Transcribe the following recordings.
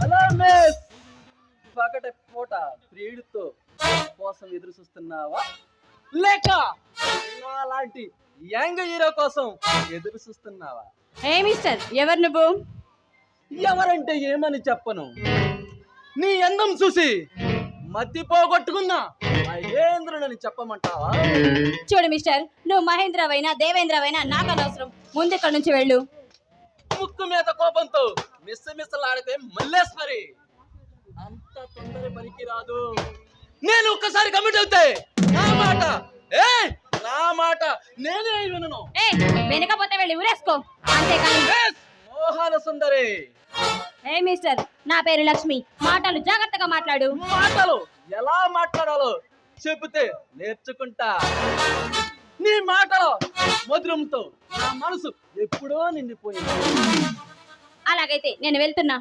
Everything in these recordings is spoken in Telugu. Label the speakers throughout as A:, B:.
A: హలో మిస్, పగటి పూట ప్రియుడితో కోసం ఎదురు చూస్తున్నావా, లేక అలాంటి యంగ్ హీరో కోసం ఎదురు చూస్తున్నావా?
B: ఏ మిస్టర్, ఎవరు నువ్వు?
A: ఎవరంటే ఏమని చెప్పను. నీ అందం చూసి మతి పోగొట్టుకున్న మహేంద్రుడని చెప్పమంటావా?
B: చూడు మిస్టర్, నువ్వు మహేంద్రవైనా దేవేంద్రవైనా నాకు అనవసరం. ముందు ఇక్కడ నుంచి వెళ్ళు.
A: ముక్కు మీద కోపంతో మిస్సలాడితే మల్లేశ్వరి అంత తొందర పనికి రాదు. నేను ఒక్కసారి కమిట్ అవుతే నా మాట నేనే వినను.
B: వెనకపోతే వెళ్ళి ఊరేసుకో, అంతేకాని.
A: మోహన సుందరి.
B: ఏ మిస్టర్, నా పేరు లక్ష్మి. మాటలు జాగ్రత్తగా మాట్లాడు.
A: మాటలు ఎలా మాట్లాడాలో చెబితే నేర్చుకుంటా. నీ మాటలో మధురంతో నా మనసు ఎప్పుడో నిండిపోయింది.
B: అలాగైతే నేను వెళ్తున్నా.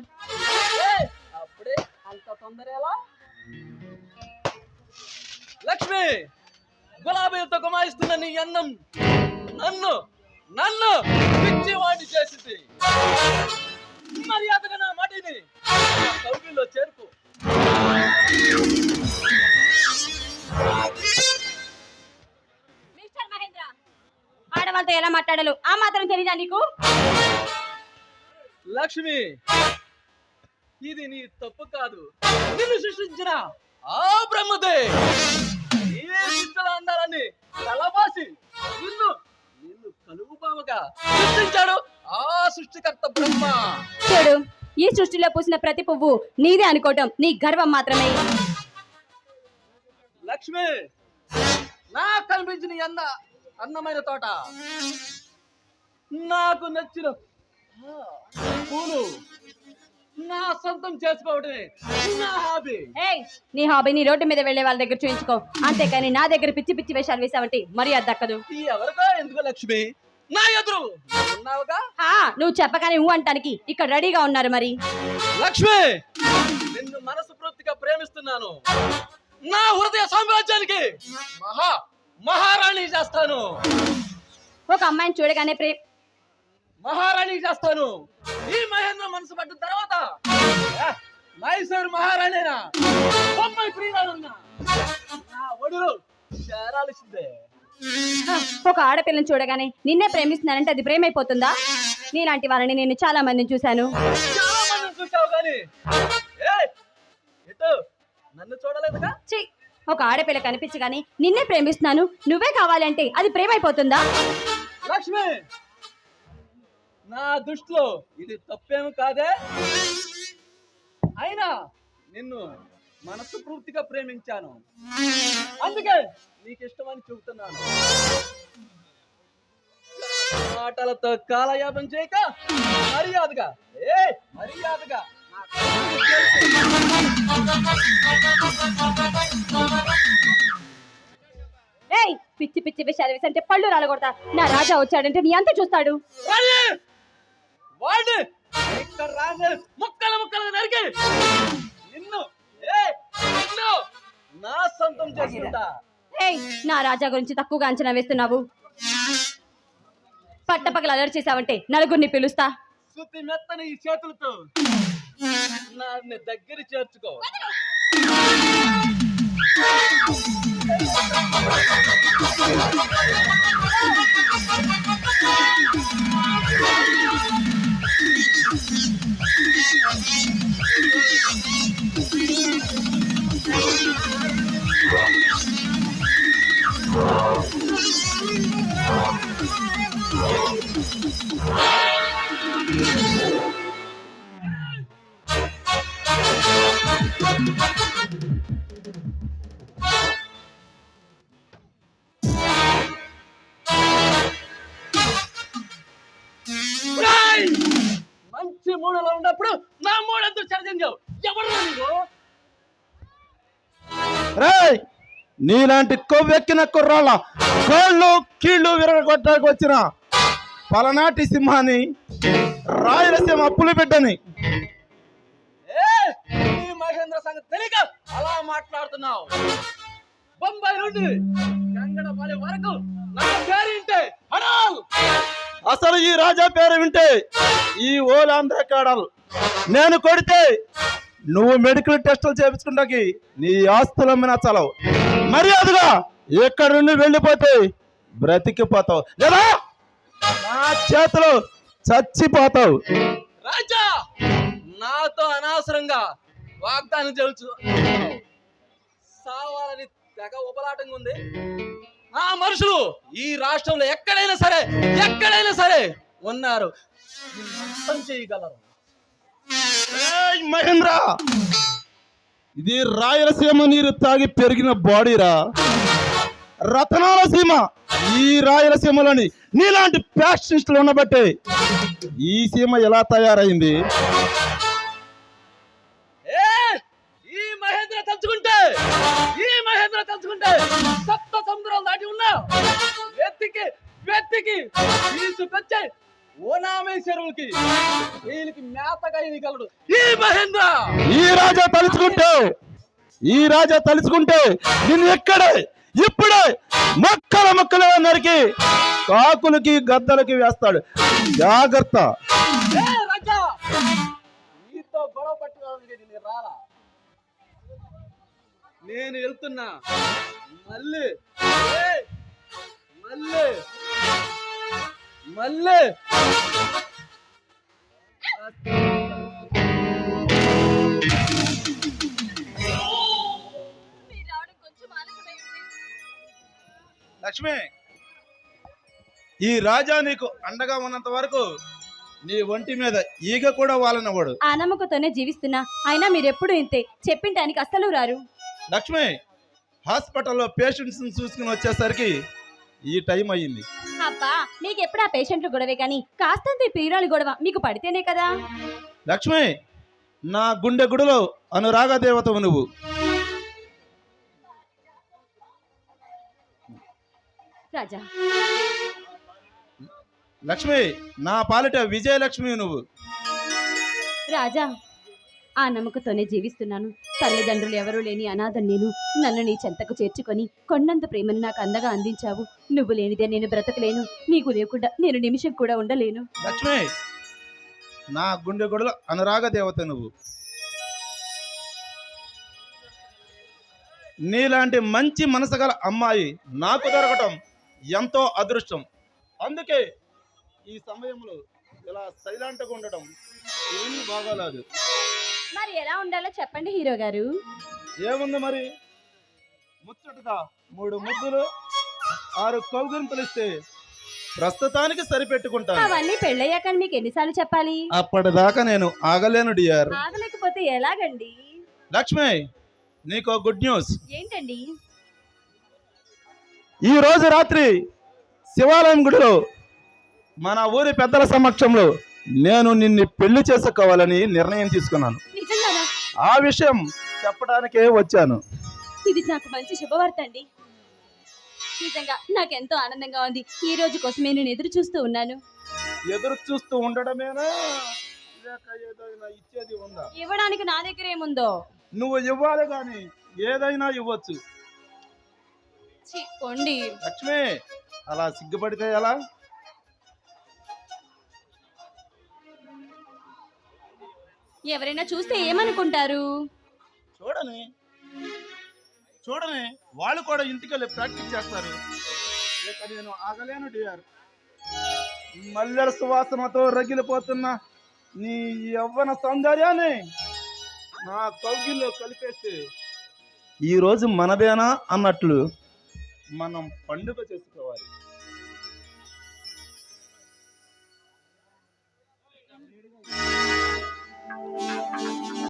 A: అప్పుడే అంత తొందర ఎలా? లక్ష్మి, గులాబీలతో గుమాయిస్తున్న నీ అన్నం నన్ను నన్ను పిచ్చివాడిని చేసింది. మర్యాదగా నా మాటిని కౌగిల్లో చేరుకో.
B: మిస్టర్ మహేంద్ర, ఆడవాళ్ళతో ఎలా మాట్లాడాలో ఆ మాత్రం తెలీదా నీకు?
A: లక్ష్మి, ఇది నీ తప్పు కాదు. నిన్ను సృష్టించిన ఆ బ్రహ్మదే అందాలని కలబాసి నిన్ను నిన్ను కలుగుబావగా సృష్టించాడు ఆ సృష్టికర్త బ్రహ్మ.
B: చూడు, ఈ సృష్టిలో పూసిన ప్రతి పువ్వు నీదే అనుకోవటం నీ గర్వం మాత్రమే.
A: లక్ష్మి, నాకు కనిపించిన అందమైన తోట, నాకు నచ్చిన పూలు నా సొంతం చేసుకోవడమే నా హాబీ.
B: నీ హాబీని రోడ్డు మీద వెళ్లే వాళ్ళ దగ్గర చూయించుకో, అంతేకాని నా దగ్గర పిచ్చి పిచ్చి వేషాలు వేసావంటే మర్యాద దక్కదు.
A: ఎవరికో ఎందుకు లక్ష్మి, నా ఎదురు ఉన్నావుగా.
B: నువ్వు చెప్పగానే ఊ అంటానికి ఇక్కడ రెడీగా ఉన్నారు. మరి
A: లక్ష్మి, నిన్ను మనస్ఫూర్తిగా ప్రేమిస్తున్నాను. నా హృదయ సామ్రాజ్యానికి మహారాణి చేస్తాను.
B: ఒక అమ్మాయిని చూడగానే
A: మహారాణి చేస్తాను. ఈ మహేంద్ర మనసు పడ్డ తర్వాత మైసూరు మహారాణినా బొమ్మాయి ప్రియురాలున్నా నా ఒడులు చేరాల్సిందే.
B: ఒక ఆడపిల్లని చూడగానే నిన్నే ప్రేమిస్తున్నానంటే అది ప్రేమైపోతుందా? నీలాంటి వాళ్ళని నేను చాలా మందిని చూశాను.
A: చూసావు కానీ నన్ను చూడలేదుగా.
B: ఒక ఆడపిల్ల కనిపించగానే నిన్నే ప్రేమిస్తున్నాను, నువ్వే కావాలి అంటే అది ప్రేమైపోతుందా?
A: లక్ష్మి, నా దృష్టిలో ఇది తప్పేమి కాదే. అయినా నిన్ను మనసు పూర్తిగా ప్రేమించాను, అందుకే నీకు ఇష్టమని చెబుతున్నాను. మాటలతో కాలయాపన చేయక మర్యాదగా మర్యాదగా
B: పిచ్చి పిచ్చి విషయాలు వేసంటే పళ్ళు రాలగొడతా. నా రాజా వచ్చాడంటే నీ అంత చూస్తాడు.
A: ముక్కలు ముక్కలు నరికి నిన్ను నా సొంతం చేసుకుంటా.
B: నా రాజా గురించి తక్కువగా అంచనా వేస్తున్నావు. పట్టపగలు అలర్ట్ చేసావంటే నలుగురిని పిలుస్తా.
A: శుద్ధి మెత్తని ఈ చేతులతో నా దగ్గర చేర్చుకో.
C: నీలాంటి కొవ్వెక్కిన కుర్రాళ్ళ కోళ్ళు కీళ్ళు విరగొట్టడానికి వచ్చిన పలనాటి సింహాన్ని, రాయలసీమ అప్పుల బిడ్డని.
A: ఈ మహేంద్ర సంగతి తెలియక అలా మాట్లాడుతున్నావు. బొంబాయి నుండి గంగడపల్లి వరకు నా పేరు వింటే హడాల్.
C: అసలు ఈ రాజా పేరు వింటే ఈ ఓలాంధ్ర కాడాలు. నేను కొడితే నువ్వు మెడికల్ టెస్టులు చేయించుకుంటాకి నీ ఆస్తుల మీద చలవు. మర్యాదగా ఎక్కడి నుండి వెళ్ళిపోతే బ్రతికిపోతావు, లేదా నా చేతిలో చచ్చిపోతావు.
A: రాజా, నాతో అనవసరంగా వాగ్దానం తెలుసు సావాలని తెగ ఉపలాటంగా ఉంది. ఆ మనుషులు ఈ రాష్ట్రంలో ఎక్కడైనా సరే ఉన్నారు, అర్థం చేయగలరు.
C: ఏయ్ మహేంద్ర, ఇది రాయలసీమ నీరు తాగి పెరిగిన బాడీరా, రతనాల సీమ. ఈ రాయలసీమలోని నీలాంటి ఫ్యాక్షనిస్టులు ఉన్నబట్టే ఈ సీమ ఎలా తయారైంది.
A: ఈ మహేంద్ర తలుచుకుంటే సప్త సముద్రాలు దాటి ఉన్నా వెతికి తీసుకొచ్చే ఓనామే చెరువులకి వీళ్ళకి మేతగా ఇవ్వగలడు ఈ మహేంద్ర.
C: ఈ రాజా తలుచుకుంటే నిన్ను ఇప్పుడే మొక్కలు నరికి కాకులకి గద్దలకి వేస్తాడు. జాగ్రత్త.
A: రాజా, నీతో గొడవ పట్టుకోవడానికి నేను రాలా. నేను వెళ్తున్నా. మళ్ళీ
C: లక్ష్మి, ఈ రాజా నీకు అండగా ఉన్నంత వరకు నీ ఒంటి మీద ఈగ కూడా వాలనవాడు.
B: ఆ నమ్మకంతోనే జీవిస్తున్నా. అయినా మీరెప్పుడు ఇంతే, చెప్పింటానికి అస్సలు రారు.
C: లక్ష్మి, హాస్పిటల్లో పేషెంట్స్ చూసుకుని వచ్చేసరికి ఈ టైం అయ్యింది.
B: అబ్బా, మీకు ఎప్పుడు ఆ పేషెంట్లు గొడవే కానీ కాస్తంత పీరాలు గొడవ మీకు పడితేనే కదా.
C: లక్ష్మి, నా గుండె గుడిలో అనురాగ దేవతవు నువ్వు.
B: రాజా,
C: లక్ష్మి, నా పాలిట విజయలక్ష్మి నువ్వు.
B: రాజా, ఆ నమ్మకంతోనే జీవిస్తున్నాను. తల్లిదండ్రులు ఎవరూ లేని అనాథం నేను. నన్ను నీ చెంతకు చేర్చుకొని కొండంత ప్రేమను నాకు అందగా అందించావు. నువ్వు లేనిదే నేను బ్రతకలేను. నీకు లేకుండా నేను నిమిషం కూడా ఉండలేను.
C: లక్ష్మి, నా గుండె గుడిలో అనురాగ దేవత నువ్వు. నీలాంటి మంచి మనసు గల అమ్మాయి నాకు దొరకటం ఎంతో అదృష్టం. అందుకే ఈ సమయంలో ఇలా సైలెంట్గా ఉండటం ఏమీ బాగాలేదు.
B: మరి ఎలా ఉండాలో చెప్పండి హీరో గారు.
C: ఏముంది మరి, ముచ్చటగా 3 ముద్దులు 6 కౌగిలింతలు ఇస్తే ప్రస్తుతానికి సరిపెట్టుకుంటాను.
B: అవన్నీ పెళ్ళయ్యాక మీకు ఎన్నిసార్లు చెప్పాలి?
C: అప్పటిదాకా నేను ఆగలేను డియర్.
B: ఆగలేకపోతే ఎలాగండి?
C: లక్ష్మి, నీకు గుడ్ న్యూస్.
B: ఏంటండి?
C: ఈ రోజు రాత్రి శివాలయం గుడిలో మన ఊరి పెద్దల సమక్షంలో నేను నిన్ను పెళ్లి చేసుకోవాలని నిర్ణయం తీసుకున్నాను.
B: నిజంగానా?
C: ఆ విషయం చెప్పడానికే వచ్చాను.
B: ఇది నాకు మంచి శుభవార్త అండి. నిజంగా నాకెంతో ఆనందంగా ఉంది. ఈ రోజు కోసమే నేను ఎదురు చూస్తూ ఉన్నాను.
C: ఎదురు చూస్తూ ఉండడమేనా, లేక ఏదైనా ఇచ్చేది ఉందా?
B: ఇవ్వడానికి నా దగ్గర ఏముందో.
C: నువ్వు ఇవ్వాలి కానీ ఏదైనా ఇవ్వచ్చు.
B: పోండి.
C: లక్ష్మి, అలా సిగ్గుపడితే ఎలా?
B: ఎవరైనా చూస్తే ఏమనుకుంటారు?
C: చూడని వాళ్ళు కూడా ఇంటికి వెళ్ళి ప్రాక్టీస్ చేస్తారు. ఇక నేను ఆగలేను డియర్. మల్లెల సువాసనతో రగిలిపోతున్న నీ యవ్వన సౌందర్యాన్ని నా కౌగిల్లో కలిపేస్తే ఈ రోజు మనదేనా అన్నట్లు మనం పండుగ చేసుకోవాలి.